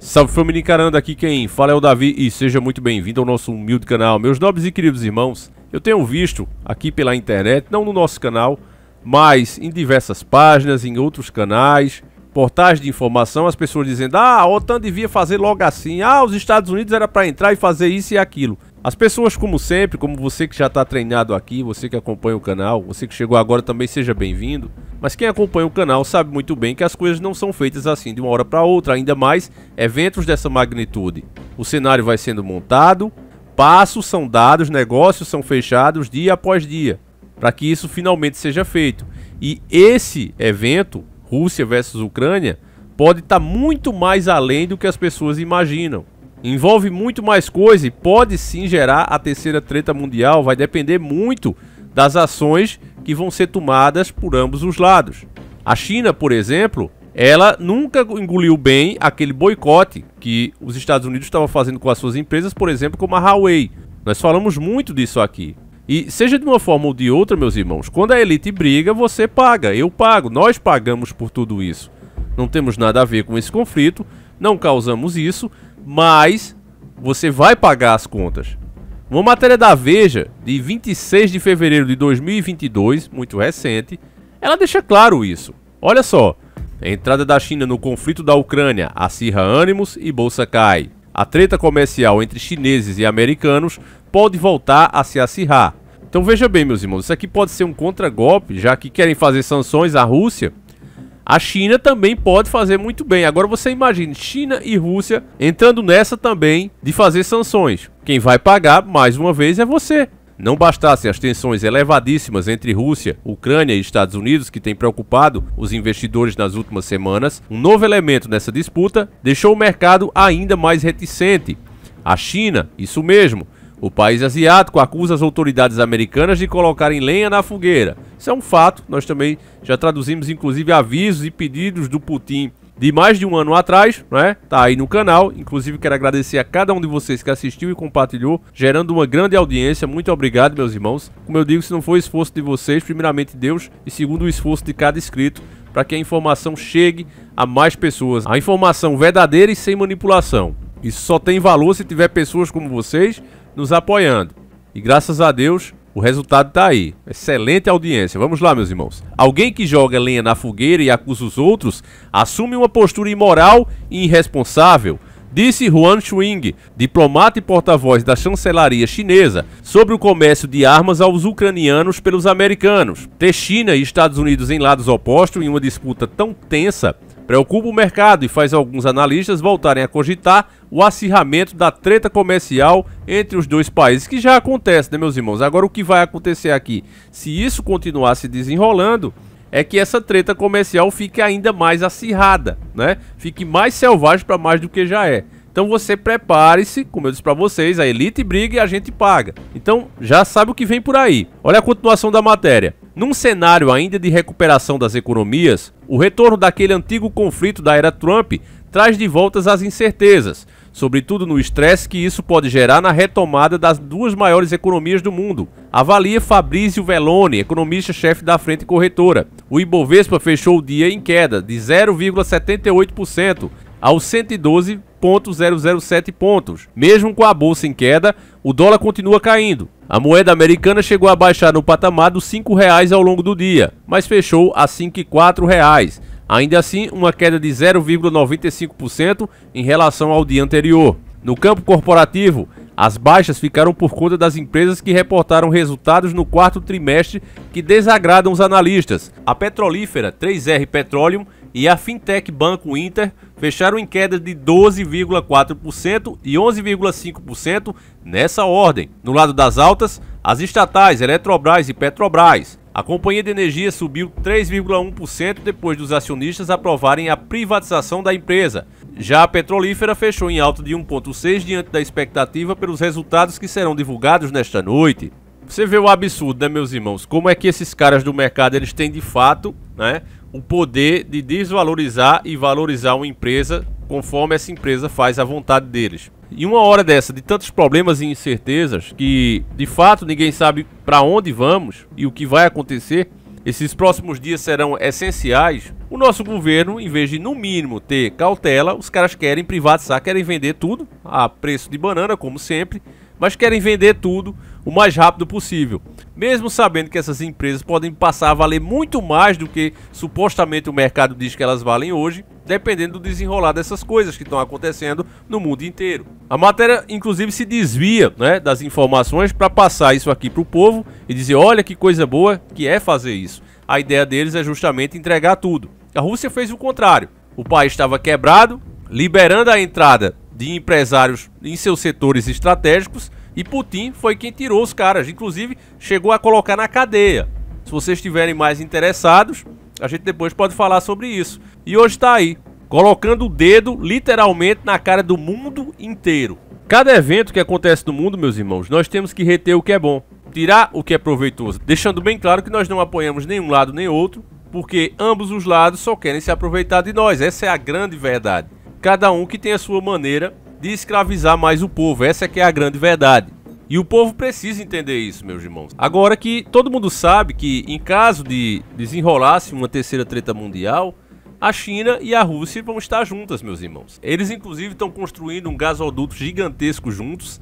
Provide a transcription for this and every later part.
Salve família encarando, aqui quem fala é o Davi e seja muito bem-vindo ao nosso humilde canal. Meus nobres e queridos irmãos, eu tenho visto aqui pela internet, não no nosso canal, mas em diversas páginas, em outros canais, portais de informação, as pessoas dizendo: a OTAN devia fazer logo assim, os Estados Unidos era para entrar e fazer isso e aquilo. As pessoas, como sempre, como você que já está treinado aqui, você que acompanha o canal, você que chegou agora também seja bem-vindo. Mas quem acompanha o canal sabe muito bem que as coisas não são feitas assim de uma hora para outra, ainda mais eventos dessa magnitude. O cenário vai sendo montado, passos são dados, negócios são fechados dia após dia, para que isso finalmente seja feito. E esse evento, Rússia versus Ucrânia, pode estar muito mais além do que as pessoas imaginam. Envolve muito mais coisa e pode sim gerar a terceira treta mundial. Vai depender muito das ações que vão ser tomadas por ambos os lados. A China, por exemplo, ela nunca engoliu bem aquele boicote que os Estados Unidos estavam fazendo com as suas empresas, por exemplo, como a Huawei. Nós falamos muito disso aqui. E seja de uma forma ou de outra, meus irmãos, quando a elite briga, você paga, eu pago, nós pagamos por tudo isso. Não temos nada a ver com esse conflito, não causamos isso, mas você vai pagar as contas. Uma matéria da Veja, de 26 de fevereiro de 2022, muito recente, ela deixa claro isso. Olha só, a entrada da China no conflito da Ucrânia acirra ânimos e bolsa cai. A treta comercial entre chineses e americanos pode voltar a se acirrar. Então veja bem, meus irmãos, isso aqui pode ser um contragolpe, já que querem fazer sanções à Rússia. A China também pode fazer muito bem. Agora você imagine China e Rússia entrando nessa também de fazer sanções. Quem vai pagar, mais uma vez, é você. Não bastassem as tensões elevadíssimas entre Rússia, Ucrânia e Estados Unidos, que tem preocupado os investidores nas últimas semanas, um novo elemento nessa disputa deixou o mercado ainda mais reticente. A China, isso mesmo. O país asiático acusa as autoridades americanas de colocarem lenha na fogueira. Isso é um fato, nós também já traduzimos inclusive avisos e pedidos do Putin de mais de um ano atrás, né? Tá aí no canal, inclusive quero agradecer a cada um de vocês que assistiu e compartilhou, gerando uma grande audiência. Muito obrigado, meus irmãos. Como eu digo, se não for o esforço de vocês, primeiramente Deus e segundo o esforço de cada inscrito, para que a informação chegue a mais pessoas. A informação verdadeira e sem manipulação. Isso só tem valor se tiver pessoas como vocês nos apoiando. E graças a Deus, o resultado tá aí. Excelente audiência. Vamos lá, meus irmãos. Alguém que joga lenha na fogueira e acusa os outros assume uma postura imoral e irresponsável, disse Huan Chuing, diplomata e porta-voz da chancelaria chinesa, sobre o comércio de armas aos ucranianos pelos americanos. Ter China e Estados Unidos em lados opostos em uma disputa tão tensa preocupa o mercado e faz alguns analistas voltarem a cogitar o acirramento da treta comercial entre os dois países, que já acontece, né, meus irmãos? Agora, o que vai acontecer aqui, se isso continuar se desenrolando, é que essa treta comercial fique ainda mais acirrada, né? Fique mais selvagem para mais do que já é. Então você prepare-se, como eu disse para vocês, a elite briga e a gente paga. Então já sabe o que vem por aí. Olha a continuação da matéria. Num cenário ainda de recuperação das economias, o retorno daquele antigo conflito da era Trump traz de volta as incertezas, sobretudo no estresse que isso pode gerar na retomada das duas maiores economias do mundo. Avalia Fabrício Veloni, economista-chefe da Frente Corretora. O Ibovespa fechou o dia em queda de 0,78% aos 112,007 pontos. Mesmo com a bolsa em queda, o dólar continua caindo. A moeda americana chegou a baixar no patamar dos R$ 5,00 ao longo do dia, mas fechou a R$ 5,04. Ainda assim, uma queda de 0,95% em relação ao dia anterior. No campo corporativo, as baixas ficaram por conta das empresas que reportaram resultados no quarto trimestre que desagradam os analistas. A petrolífera 3R Petroleum e a fintech Banco Inter fecharam em quedas de 12,4% e 11,5% nessa ordem. No lado das altas, as estatais Eletrobras e Petrobras. A companhia de energia subiu 3,1% depois dos acionistas aprovarem a privatização da empresa. Já a petrolífera fechou em alta de 1,6% diante da expectativa pelos resultados que serão divulgados nesta noite. Você vê o absurdo, né, meus irmãos? Como é que esses caras do mercado, eles têm de fato, né, o poder de desvalorizar e valorizar uma empresa conforme essa empresa faz a vontade deles. E uma hora dessa, de tantos problemas e incertezas, que de fato ninguém sabe para onde vamos e o que vai acontecer, esses próximos dias serão essenciais, o nosso governo, em vez de no mínimo ter cautela, os caras querem privatizar, querem vender tudo a preço de banana, como sempre, mas querem vender tudo o mais rápido possível, mesmo sabendo que essas empresas podem passar a valer muito mais do que supostamente o mercado diz que elas valem hoje, dependendo do desenrolar dessas coisas que estão acontecendo no mundo inteiro. A matéria, inclusive, se desvia, né, das informações para passar isso aqui para o povo e dizer, olha que coisa boa que é fazer isso. A ideia deles é justamente entregar tudo. A Rússia fez o contrário. O país estava quebrado, liberando a entrada de empresários em seus setores estratégicos, e Putin foi quem tirou os caras, inclusive chegou a colocar na cadeia. Se vocês estiverem mais interessados, a gente depois pode falar sobre isso. E hoje está aí, colocando o dedo literalmente na cara do mundo inteiro. Cada evento que acontece no mundo, meus irmãos, nós temos que reter o que é bom, tirar o que é proveitoso, deixando bem claro que nós não apoiamos nenhum lado nem outro, porque ambos os lados só querem se aproveitar de nós. Essa é a grande verdade. Cada um que tem a sua maneira de escravizar mais o povo, essa é que é a grande verdade. E o povo precisa entender isso, meus irmãos. Agora que todo mundo sabe que em caso de desenrolar-se uma terceira treta mundial, a China e a Rússia vão estar juntas, meus irmãos. Eles inclusive estão construindo um gasoduto gigantesco juntos.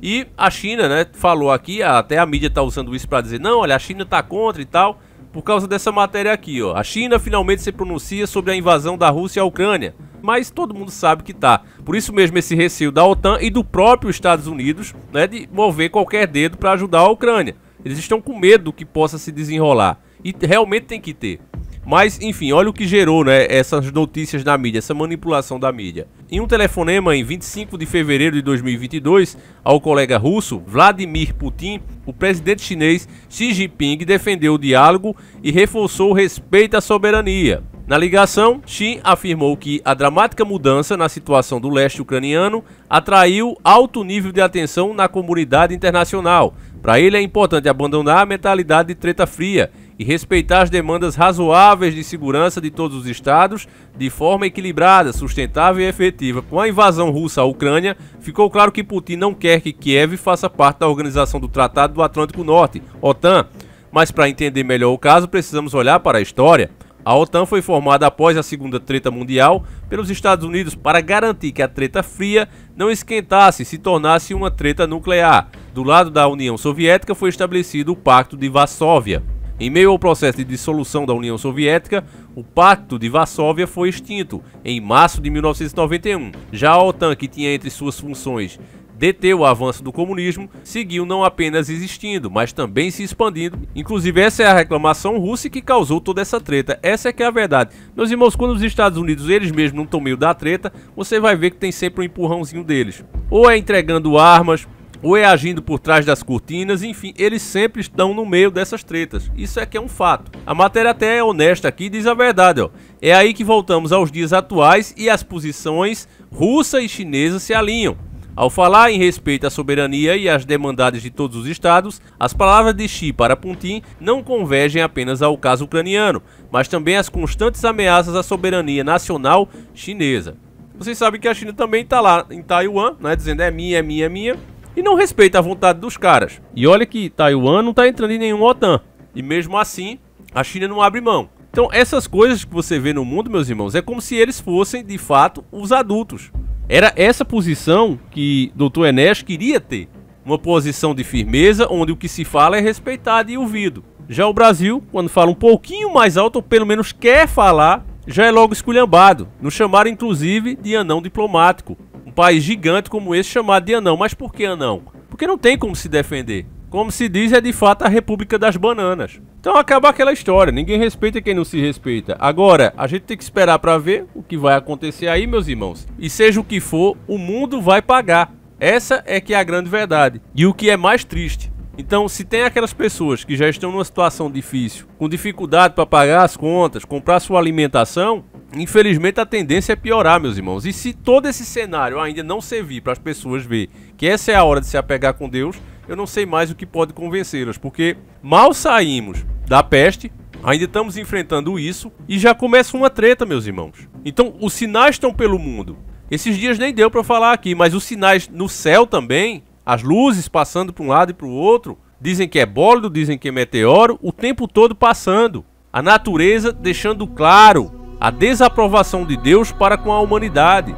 E a China, né, falou aqui, até a mídia está usando isso para dizer, não, olha, a China está contra e tal, por causa dessa matéria aqui, ó. A China finalmente se pronuncia sobre a invasão da Rússia à Ucrânia. Mas todo mundo sabe que tá. Por isso mesmo esse receio da OTAN e do próprio Estados Unidos, né, de mover qualquer dedo para ajudar a Ucrânia. Eles estão com medo do que possa se desenrolar. E realmente tem que ter. Mas, enfim, olha o que gerou, né, essas notícias na mídia, essa manipulação da mídia. Em um telefonema em 25 de fevereiro de 2022, ao colega russo Vladimir Putin, o presidente chinês Xi Jinping defendeu o diálogo e reforçou o respeito à soberania. Na ligação, Xi afirmou que a dramática mudança na situação do leste ucraniano atraiu alto nível de atenção na comunidade internacional. Para ele é importante abandonar a mentalidade de treta fria e respeitar as demandas razoáveis de segurança de todos os estados de forma equilibrada, sustentável e efetiva. Com a invasão russa à Ucrânia, ficou claro que Putin não quer que Kiev faça parte da organização do Tratado do Atlântico Norte, OTAN. Mas para entender melhor o caso, precisamos olhar para a história. A OTAN foi formada após a Segunda Treta Mundial pelos Estados Unidos para garantir que a treta fria não esquentasse e se tornasse uma treta nuclear. Do lado da União Soviética foi estabelecido o Pacto de Varsóvia. Em meio ao processo de dissolução da União Soviética, o Pacto de Varsóvia foi extinto em março de 1991. Já a OTAN, que tinha entre suas funções deter o avanço do comunismo, seguiu não apenas existindo, mas também se expandindo. Inclusive essa é a reclamação russa que causou toda essa treta. Essa é que é a verdade. Meus irmãos, quando os Estados Unidos eles mesmos não estão meio da treta, você vai ver que tem sempre um empurrãozinho deles. Ou é entregando armas, ou é agindo por trás das cortinas, enfim, eles sempre estão no meio dessas tretas. Isso é que é um fato. A matéria até é honesta aqui e diz a verdade, ó. É aí que voltamos aos dias atuais e as posições russa e chinesa se alinham. Ao falar em respeito à soberania e às demandades de todos os estados, as palavras de Xi para Putin não convergem apenas ao caso ucraniano, mas também às constantes ameaças à soberania nacional chinesa. Vocês sabem que a China também está lá em Taiwan, né, dizendo é minha, e não respeita a vontade dos caras. E olha que Taiwan não está entrando em nenhum OTAN, e mesmo assim a China não abre mão. Então essas coisas que você vê no mundo, meus irmãos, é como se eles fossem de fato os adultos. Era essa posição que Dr. Enéas queria ter. Uma posição de firmeza, onde o que se fala é respeitado e ouvido. Já o Brasil, quando fala um pouquinho mais alto, ou pelo menos quer falar, já é logo esculhambado. Nos chamaram inclusive de anão diplomático. Um país gigante como esse chamado de anão. Mas por que anão? Porque não tem como se defender. Como se diz, é de fato a República das Bananas. Então acaba aquela história, ninguém respeita quem não se respeita. Agora, a gente tem que esperar para ver o que vai acontecer aí, meus irmãos. E seja o que for, o mundo vai pagar. Essa é que é a grande verdade. E o que é mais triste. Então, se tem aquelas pessoas que já estão numa situação difícil, com dificuldade para pagar as contas, comprar sua alimentação, infelizmente a tendência é piorar, meus irmãos. E se todo esse cenário ainda não servir para as pessoas ver que essa é a hora de se apegar com Deus, eu não sei mais o que pode convencê-las, porque mal saímos da peste, ainda estamos enfrentando isso e já começa uma treta, meus irmãos. Então, os sinais estão pelo mundo. Esses dias nem deu para falar aqui, mas os sinais no céu também, as luzes passando para um lado e para o outro, Dizem que é bólido, dizem que é meteoro, o tempo todo passando. A natureza deixando claro a desaprovação de Deus para com a humanidade.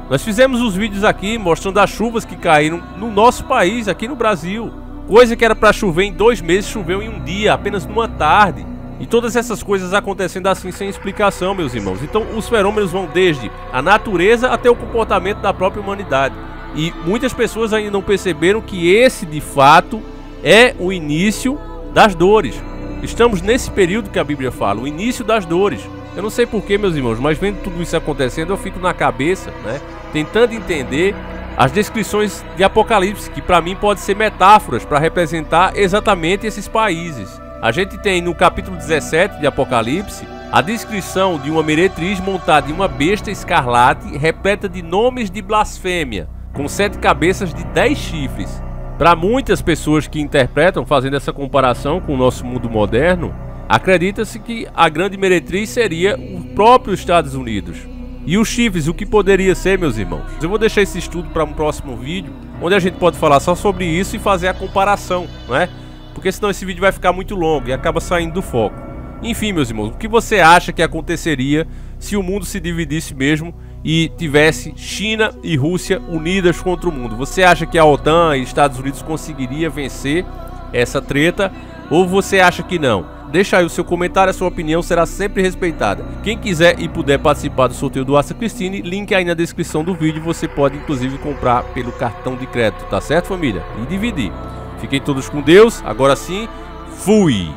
Nós fizemos os vídeos aqui mostrando as chuvas que caíram no nosso país, aqui no Brasil. Coisa que era para chover em 2 meses, choveu em um dia, apenas numa tarde. E todas essas coisas acontecendo assim sem explicação, meus irmãos. Então os fenômenos vão desde a natureza até o comportamento da própria humanidade. E muitas pessoas ainda não perceberam que esse, de fato, é o início das dores. Estamos nesse período que a Bíblia fala, o início das dores. Eu não sei porquê, meus irmãos, mas vendo tudo isso acontecendo, eu fico na cabeça, né, tentando entender as descrições de Apocalipse, que para mim pode ser metáforas para representar exatamente esses países. A gente tem no capítulo 17 de Apocalipse a descrição de uma meretriz montada em uma besta escarlate repleta de nomes de blasfêmia, com 7 cabeças de 10 chifres. Para muitas pessoas que interpretam, fazendo essa comparação com o nosso mundo moderno, acredita-se que a grande meretriz seria o próprio Estados Unidos. E os chifres, o que poderia ser, meus irmãos? Eu vou deixar esse estudo para um próximo vídeo, onde a gente pode falar só sobre isso e fazer a comparação, né? Porque senão esse vídeo vai ficar muito longo e acaba saindo do foco. Enfim, meus irmãos, o que você acha que aconteceria se o mundo se dividisse mesmo e tivesse China e Rússia unidas contra o mundo? Você acha que a OTAN e Estados Unidos conseguiria vencer essa treta? Ou você acha que não? Deixa aí o seu comentário, a sua opinião será sempre respeitada. Quem quiser e puder participar do sorteio do Assa Christine, link aí na descrição do vídeo. Você pode inclusive comprar pelo cartão de crédito, tá certo, família? E dividir. Fiquem todos com Deus, agora sim, fui!